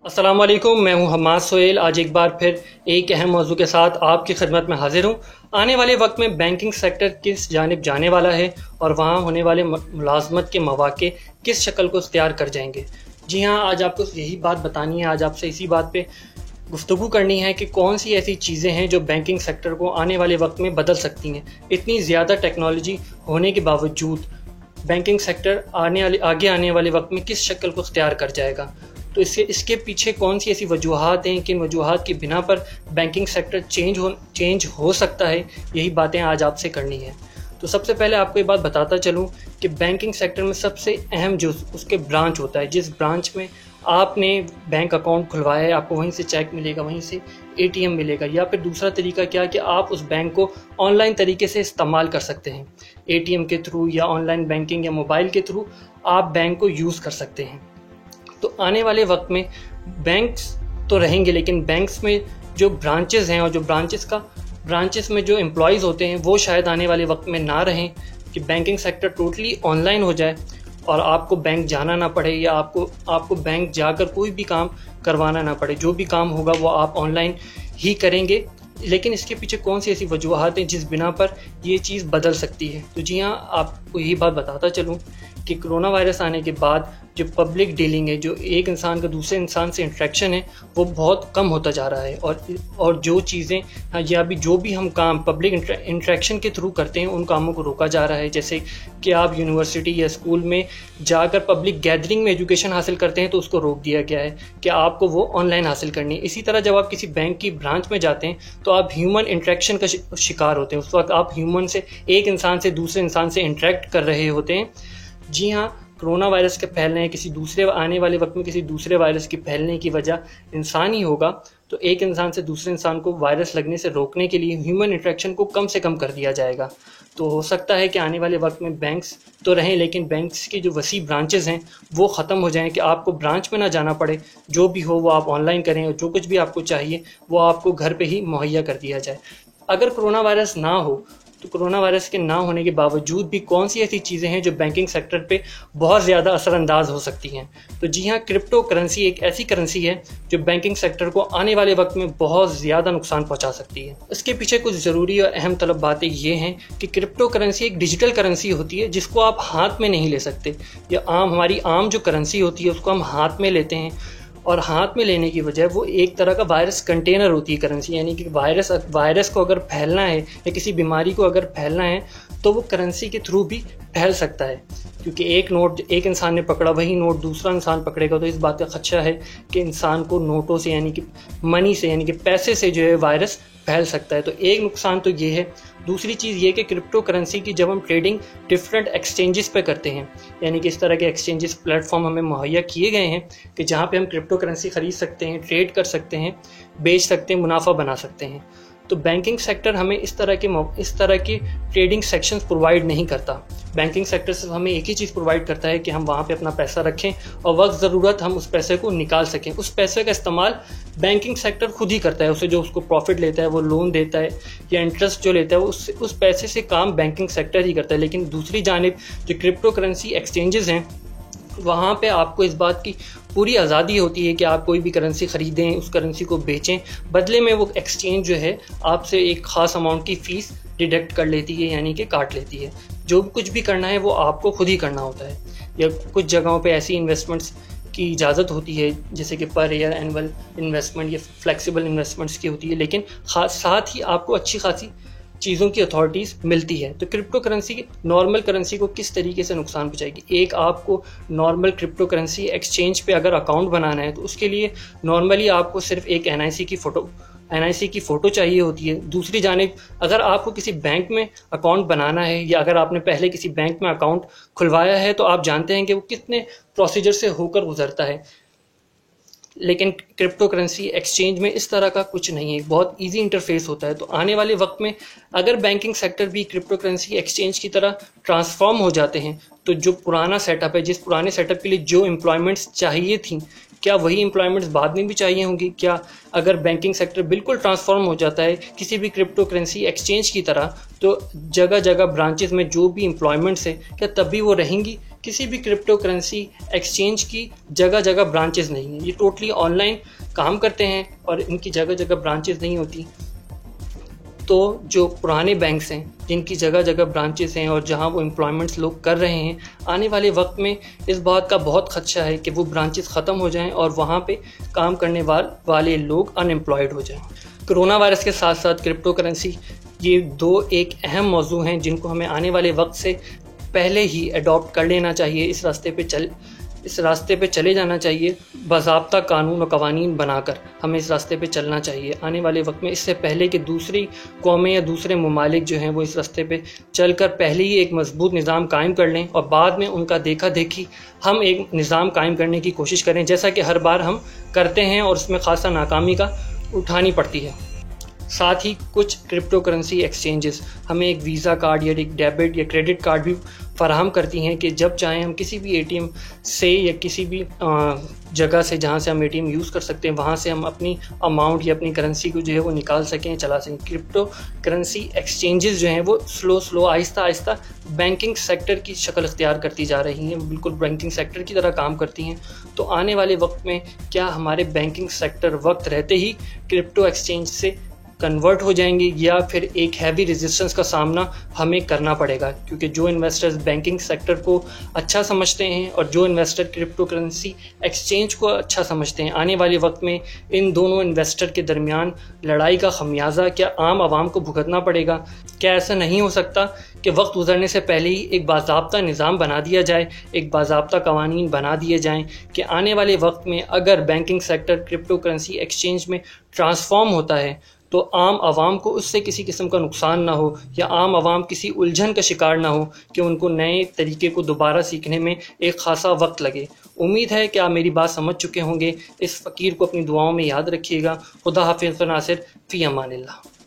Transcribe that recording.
السلام علیکم، میں ہوں حماد سہیل۔ آج ایک بار پھر ایک اہم موضوع کے ساتھ آپ کی خدمت میں حاضر ہوں۔ آنے والے وقت میں بینکنگ سیکٹر کس جانب جانے والا ہے اور وہاں ہونے والے ملازمت کے مواقع کس شکل کو اختیار کر جائیں گے؟ جی ہاں، آج آپ کو یہی بات بتانی ہے، آج آپ سے اسی بات پہ گفتگو کرنی ہے کہ کون سی ایسی چیزیں ہیں جو بینکنگ سیکٹر کو آنے والے وقت میں بدل سکتی ہیں۔ اتنی زیادہ ٹیکنالوجی ہونے کے باوجود بینکنگ سیکٹر آگے آنے والے وقت میں کس شکل کو اختیار کر جائے گا؟ تو اس کے پیچھے کون سی ایسی وجوہات ہیں، کن وجوہات کی بنا پر بینکنگ سیکٹر چینج ہو سکتا ہے، یہی باتیں آج آپ سے کرنی ہیں۔ تو سب سے پہلے آپ کو یہ بات بتاتا چلوں کہ بینکنگ سیکٹر میں سب سے اہم جو اس کے برانچ ہوتا ہے، جس برانچ میں آپ نے بینک اکاؤنٹ کھلوایا ہے، آپ کو وہیں سے چیک ملے گا، وہیں سے اے ٹی ایم ملے گا، یا پھر دوسرا طریقہ کیا کہ آپ اس بینک کو آن لائن طریقے سے استعمال کر سکتے ہیں، اے ٹی ایم کے تھرو یا آن لائن بینکنگ یا موبائل کے تھرو آپ بینک کو یوز کر سکتے ہیں۔ تو آنے والے وقت میں بینکس تو رہیں گے، لیکن بینکس میں جو برانچز ہیں اور جو برانچز میں جو امپلائیز ہوتے ہیں وہ شاید آنے والے وقت میں نہ رہیں، کہ banking sector totally online ہو جائے اور آپ کو بینک جانا نہ پڑے، یا آپ کو بینک جا کر کوئی بھی کام کروانا نہ پڑے، جو بھی کام ہوگا وہ آپ آن لائن ہی کریں گے۔ لیکن اس کے پیچھے کون سی ایسی وجوہات ہیں جس بنا پر یہ چیز بدل سکتی ہے؟ تو جی ہاں، آپ کو یہی بات بتاتا چلوں کہ کرونا وائرس آنے کے بعد جو پبلک ڈیلنگ ہے، جو ایک انسان کا دوسرے انسان سے انٹریکشن ہے، وہ بہت کم ہوتا جا رہا ہے، اور جو چیزیں یا بھی جو بھی ہم کام پبلک انٹریکشن کے تھرو کرتے ہیں ان کاموں کو روکا جا رہا ہے۔ جیسے کہ آپ یونیورسٹی یا اسکول میں جا کر پبلک گیدرنگ میں ایجوکیشن حاصل کرتے ہیں تو اس کو روک دیا گیا ہے کہ آپ کو وہ آن لائن حاصل کرنی ہے۔ اسی طرح جب آپ کسی بینک کی برانچ میں جاتے ہیں تو آپ ہیومن انٹریکشن کا شکار ہوتے ہیں، اس وقت آپ ہیومن سے ایک انسان سے دوسرے انسان سے انٹریکٹ کر رہے ہوتے ہیں۔ جی ہاں، کرونا وائرس کے پھیلنے، آنے والے وقت میں کسی دوسرے وائرس کے پھیلنے کی وجہ انسان ہی ہوگا، تو ایک انسان سے دوسرے انسان کو وائرس لگنے سے روکنے کے لیے ہیومن انٹریکشن کو کم سے کم کر دیا جائے گا۔ تو ہو سکتا ہے کہ آنے والے وقت میں بینکس تو رہیں، لیکن بینکس کی جو وسیع برانچز ہیں وہ ختم ہو جائیں، کہ آپ کو برانچ میں نہ جانا پڑے، جو بھی ہو وہ آپ آن لائن کریں، اور جو کچھ بھی آپ کو چاہیے وہ آپ کو گھر پہ ہی مہیا کر دیا جائے۔ اگر کرونا وائرس نہ ہو تو کرونا وائرس کے نہ ہونے کے باوجود بھی کون سی ایسی چیزیں ہیں جو بینکنگ سیکٹر پہ بہت زیادہ اثر انداز ہو سکتی ہیں؟ تو جی ہاں، کرپٹو کرنسی ایک ایسی کرنسی ہے جو بینکنگ سیکٹر کو آنے والے وقت میں بہت زیادہ نقصان پہنچا سکتی ہے۔ اس کے پیچھے کچھ ضروری اور اہم طلب باتیں یہ ہیں کہ کرپٹو کرنسی ایک ڈیجیٹل کرنسی ہوتی ہے جس کو آپ ہاتھ میں نہیں لے سکتے، یا ہماری عام جو کرنسی ہوتی ہے اس کو ہم ہاتھ میں لیتے ہیں، اور ہاتھ میں لینے کی وجہ وہ ایک طرح کا وائرس کنٹینر ہوتی ہے کرنسی، یعنی کہ وائرس کو اگر پھیلنا ہے یا کسی بیماری کو اگر پھیلنا ہے تو وہ کرنسی کے تھرو بھی پھیل سکتا ہے، کیونکہ ایک نوٹ ایک انسان نے پکڑا، وہی نوٹ دوسرا انسان پکڑے گا، تو اس بات کا خدشہ ہے کہ انسان کو نوٹوں سے یعنی کہ منی سے یعنی کہ پیسے سے جو ہے وائرس پھیل سکتا ہے۔ تو ایک نقصان تو یہ ہے۔ دوسری چیز یہ کہ کرپٹو کرنسی کی جب ہم ٹریڈنگ ڈفرینٹ ایکسچینجز پہ کرتے ہیں، یعنی کہ اس طرح کے ایکسچینجز پلیٹ فارم ہمیں مہیا کیے گئے ہیں کہ جہاں پہ ہم کرپٹو کرنسی خرید سکتے ہیں، ٹریڈ کر سکتے ہیں، بیچ سکتے ہیں، منافع بنا سکتے ہیں۔ تو بینکنگ سیکٹر ہمیں اس طرح کے ٹریڈنگ سیکشنز پرووائڈ نہیں کرتا۔ بینکنگ سیکٹر سے ہمیں ایک ہی چیز پرووائڈ کرتا ہے کہ ہم وہاں پہ اپنا پیسہ رکھیں اور وقت ضرورت ہم اس پیسے کو نکال سکیں۔ اس پیسے کا استعمال بینکنگ سیکٹر خود ہی کرتا ہے، اسے جو اس کو پروفٹ لیتا ہے وہ لون دیتا ہے یا انٹرسٹ جو لیتا ہے اس پیسے سے کام بینکنگ سیکٹر ہی کرتا ہے۔ لیکن دوسری جانب جو کرپٹو کرنسی ایکسچینجز ہیں وہاں پہ آپ کو اس بات کی پوری آزادی ہوتی ہے کہ آپ کوئی بھی کرنسی خریدیں، اس کرنسی کو بیچیں، بدلے میں وہ ایکسچینج جو ہے آپ سے ایک خاص اماؤنٹ کی فیس ڈیڈکٹ کر لیتی ہے، یعنی کہ کاٹ لیتی ہے۔ جو بھی کچھ بھی کرنا ہے وہ آپ کو خود ہی کرنا ہوتا ہے، یا کچھ جگہوں پہ ایسی انویسٹمنٹس کی اجازت ہوتی ہے جیسے کہ پر ایئر اینول انویسٹمنٹ یا فلیکسیبل انویسٹمنٹس کی ہوتی ہے، لیکن ساتھ ہی آپ کو اچھی خاصی چیزوں کی اتھارٹیز ملتی ہے۔ تو کرپٹو کرنسی نارمل کرنسی کو کس طریقے سے نقصان پہنچائے گی؟ ایک آپ کو نارمل کرپٹو کرنسی ایکسچینج پہ اگر اکاؤنٹ بنانا ہے تو اس کے لیے نارملی آپ کو صرف ایک این آئی سی کی فوٹو چاہیے ہوتی ہے۔ دوسری جانب اگر آپ کو کسی بینک میں اکاؤنٹ بنانا ہے، یا اگر آپ نے پہلے کسی بینک میں اکاؤنٹ کھلوایا ہے، تو آپ جانتے ہیں کہ وہ کتنے پروسیجر سے ہو کر گزرتا ہے۔ لیکن کرپٹو کرنسی ایکسچینج میں اس طرح کا کچھ نہیں ہے، بہت ایزی انٹرفیس ہوتا ہے۔ تو آنے والے وقت میں اگر بینکنگ سیکٹر بھی کرپٹو کرنسی ایکسچینج کی طرح ٹرانسفارم ہو جاتے ہیں تو جو پرانا سیٹ اپ ہے، جس پرانے سیٹ اپ کے لیے جو امپلائمنٹس چاہیے تھیں، کیا وہی امپلائمنٹس بعد میں بھی چاہیے ہوں گی؟ کیا اگر بینکنگ سیکٹر بالکل ٹرانسفارم ہو جاتا ہے کسی بھی کرپٹو کرنسی ایکسچینج کی طرح، تو جگہ جگہ برانچز میں جو بھی امپلائمنٹس ہیں کیا تب بھی وہ رہیں گی؟ کسی بھی کرپٹو کرنسی ایکسچینج کی جگہ جگہ برانچز نہیں ہیں، یہ ٹوٹلی آن لائن کام کرتے ہیں اور ان کی جگہ جگہ برانچز نہیں ہوتی۔ تو جو پرانے بینکس ہیں جن کی جگہ جگہ برانچز ہیں اور جہاں وہ امپلائمنٹس لوگ کر رہے ہیں، آنے والے وقت میں اس بات کا بہت خدشہ ہے کہ وہ برانچز ختم ہو جائیں اور وہاں پہ کام کرنے والے لوگ ان امپلائڈ ہو جائیں۔ کرونا وائرس کے ساتھ ساتھ کرپٹو کرنسی، یہ دو ایک اہم موضوع ہیں جن کو ہمیں آنے والے وقت سے پہلے ہی اڈاپٹ کر لینا چاہیے، اس راستے پہ چلے جانا چاہیے، باضابطہ قانون و قوانین بنا کر ہمیں اس راستے پہ چلنا چاہیے آنے والے وقت میں، اس سے پہلے کہ دوسری قومیں یا دوسرے ممالک جو ہیں وہ اس راستے پہ چل کر پہلے ہی ایک مضبوط نظام قائم کر لیں اور بعد میں ان کا دیکھا دیکھی ہم ایک نظام قائم کرنے کی کوشش کریں، جیسا کہ ہر بار ہم کرتے ہیں اور اس میں خاصا ناکامی کا اٹھانی پڑتی ہے۔ ساتھ ہی کچھ کرپٹو کرنسی ایکسچینجز ہمیں ایک ویزا کارڈ یا ایک ڈیبٹ یا کریڈٹ کارڈ بھی فراہم کرتی ہیں کہ جب چاہیں ہم کسی بھی اے ٹی ایم سے یا کسی بھی جگہ سے جہاں سے ہم اے ٹی ایم یوز کر سکتے ہیں وہاں سے ہم اپنی اماؤنٹ یا اپنی کرنسی کو جو ہے وہ نکال سکیں، چلا سکیں۔ کرپٹو کرنسی ایکسچینجز جو ہیں وہ سلو آہستہ آہستہ بینکنگ سیکٹر کی شکل اختیار کرتی جا رہی ہیں، بالکل بینکنگ سیکٹر کی طرح کام کرتی ہیں۔ تو آنے والے وقت میں کیا ہمارے بینکنگ سیکٹر وقت رہتے ہی کرپٹو ایکسچینج سے کنورٹ ہو جائیں گے یا پھر ایک ہیوی ریزسٹنس کا سامنا ہمیں کرنا پڑے گا؟ کیونکہ جو انویسٹرز بینکنگ سیکٹر کو اچھا سمجھتے ہیں اور جو انویسٹر کرپٹو کرنسی ایکسچینج کو اچھا سمجھتے ہیں، آنے والے وقت میں ان دونوں انویسٹر کے درمیان لڑائی کا خمیازہ کیا عام عوام کو بھگتنا پڑے گا؟ کیا ایسا نہیں ہو سکتا کہ وقت گزرنے سے پہلے ہی ایک باضابطہ نظام بنا دیا جائے، ایک باضابطہ قوانین بنا دیے جائیں کہ آنے والے وقت میں اگر banking sector crypto currency exchange میں ٹرانسفارم ہوتا ہے تو عام عوام کو اس سے کسی قسم کا نقصان نہ ہو یا عام عوام کسی الجھن کا شکار نہ ہو کہ ان کو نئے طریقے کو دوبارہ سیکھنے میں ایک خاصا وقت لگے۔ امید ہے کہ آپ میری بات سمجھ چکے ہوں گے۔ اس فقیر کو اپنی دعاؤں میں یاد رکھیے گا۔ خدا حافظ، ناصر، فی امان اللہ۔